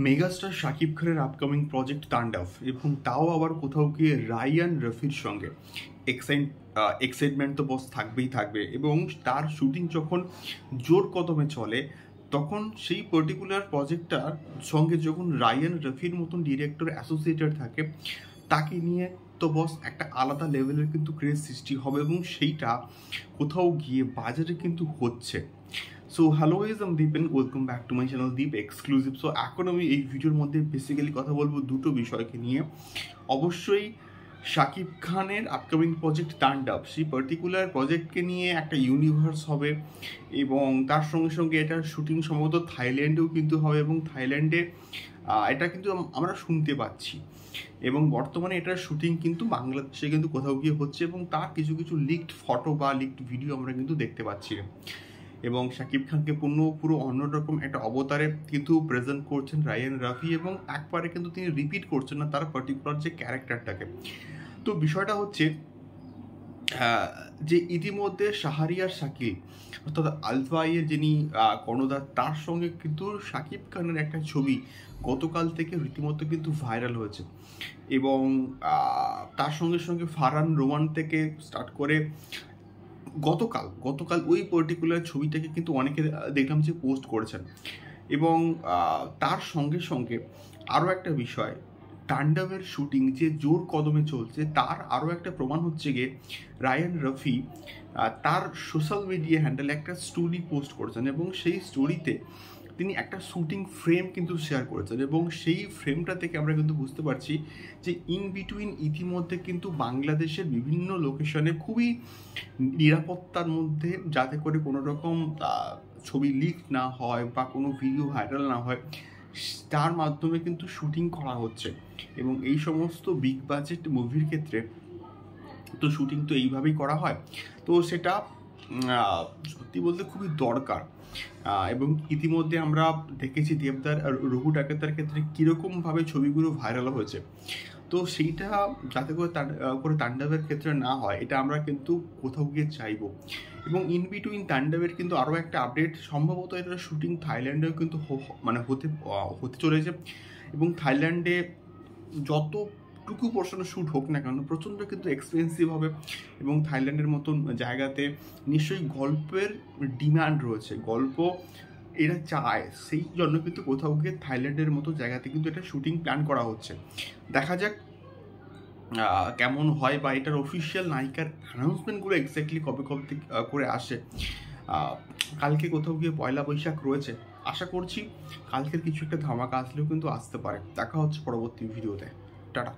Megastar Shakib খানের upcoming project তাণ্ডব এবং তাও আবার কোথাও গিয়ে রায়ান রফির সঙ্গে এক্সাইটমেন্ট তো বস থাকবেই থাকবে। এবং তার শুটিং যখন জোর কদমে চলে তখন সেই পার্টিকুলার প্রজেক্টটার সঙ্গে যখন রায়ান রফির মতন ডিরেক্টর অ্যাসোসিয়েটেড থাকে তাকে নিয়ে তো বস একটা আলাদা লেভেলের কিন্তু ক্রেজ সৃষ্টি হবে এবং সেইটা কোথাও গিয়ে বাজারে কিন্তু হচ্ছে। সো হ্যালো গাইস, আমি Deep and welcome back to my channel Deep exclusive. So এখন আমি এই ভিডিওর মধ্যে বেসিক্যালি কথা বলবো দুটো বিষয়কে নিয়ে। অবশ্যই শাকিব খানের আপকামিং প্রজেক্ট তাণ্ডব, সেই পার্টিকুলার প্রজেক্টকে নিয়ে একটা ইউনিভার্স হবে এবং তার সঙ্গে সঙ্গে এটার শুটিং সম্ভবত থাইল্যান্ডেও কিন্তু হবে এবং থাইল্যান্ডে এটা কিন্তু আমরা শুনতে পাচ্ছি এবং বর্তমানে এটার শুটিং কিন্তু বাংলাদেশে কিন্তু কোথাও গিয়ে হচ্ছে এবং তার কিছু কিছু লিকড ফটো বা লিকড ভিডিও আমরা কিন্তু দেখতে পাচ্ছি এবং শাকিব খানকে পুরো অন্যরকম একটা অবতারে কিন্তু প্রেজেন্ট করছেন রায়ান রফি এবং একবারে কিন্তু তিনি রিপিট করছেন না তার পার্টিকুলার যে ক্যারেক্টারটাকে। তো বিষয়টা হচ্ছে যে ইতিমধ্যে শাহরিয়ার শাকিব অর্থাৎ আলফাইয়ের যিনি কর্ণধার তার সঙ্গে কিন্তু শাকিব খানের একটা ছবি গতকাল থেকে রীতিমতো কিন্তু ভাইরাল হয়েছে এবং তার সঙ্গে সঙ্গে ফারহান রোমান থেকে স্টার্ট করে গতকাল ওই পার্টিকুলার ছবিটাকে কিন্তু অনেকে দেখলাম যে পোস্ট করেছেন এবং তার সঙ্গে সঙ্গে আরও একটা বিষয়, তাণ্ডবের শুটিং যে জোর কদমে চলছে তার আরও একটা প্রমাণ হচ্ছে গিয়ে রায়ান রফি তার সোশ্যাল মিডিয়া হ্যান্ডেলে একটা স্টোরি পোস্ট করেছেন এবং সেই স্টোরিতে তিনি একটা শুটিং ফ্রেম কিন্তু শেয়ার করেছেন এবং সেই ফ্রেমটা থেকে আমরা কিন্তু বুঝতে পারছি যে ইন বিটুইন ইতিমধ্যে কিন্তু বাংলাদেশের বিভিন্ন লোকেশনে খুবই নিরাপত্তার মধ্যে, যাতে করে কোনো রকম ছবি লিক না হয় বা কোনো ভিডিও ভাইরাল না হয়, তার মাধ্যমে কিন্তু শুটিং করা হচ্ছে এবং এই সমস্ত বিগ বাজেট মুভির ক্ষেত্রে তো শুটিং তো এইভাবেই করা হয়। তো সেটা সত্যি বলতে খুবই দরকার এবং ইতিমধ্যে আমরা দেখেছি দেবদার আর রঘু ডাকাতের ক্ষেত্রে কীরকমভাবে ছবিগুলো ভাইরাল হয়েছে। তো সেইটা যাতে করে তাণ্ডবের ক্ষেত্রে না হয় এটা আমরা কিন্তু কোথাও গিয়ে চাইবো এবং ইন বিটুইন তাণ্ডবের কিন্তু আরও একটা আপডেট, সম্ভবত এটা শুটিং থাইল্যান্ডেও কিন্তু হতে চলেছে এবং থাইল্যান্ডে যতটুকু পোর্শনে শ্যুট হোক না কেন প্রচণ্ড কিন্তু এক্সপেন্সিভ হবে এবং থাইল্যান্ডের মতন জায়গাতে নিশ্চয়ই গল্পের ডিমান্ড রয়েছে, গল্প এরা চায়, সেই জন্য কিন্তু কোথাও গিয়ে থাইল্যান্ডের মতো জায়গাতে কিন্তু এটা শুটিং প্ল্যান করা হচ্ছে। দেখা যাক কেমন হয় বা এটার অফিসিয়াল নায়িকার অ্যানাউন্সমেন্টগুলো এক্স্যাক্টলি কবে করে আসে। কালকে কোথাও গিয়ে পয়লা বৈশাখ রয়েছে, আশা করছি কালকের কিছু একটা ধামাকা আসলেও কিন্তু আসতে পারে। দেখা হচ্ছে পরবর্তী ভিডিওতে। টাটা।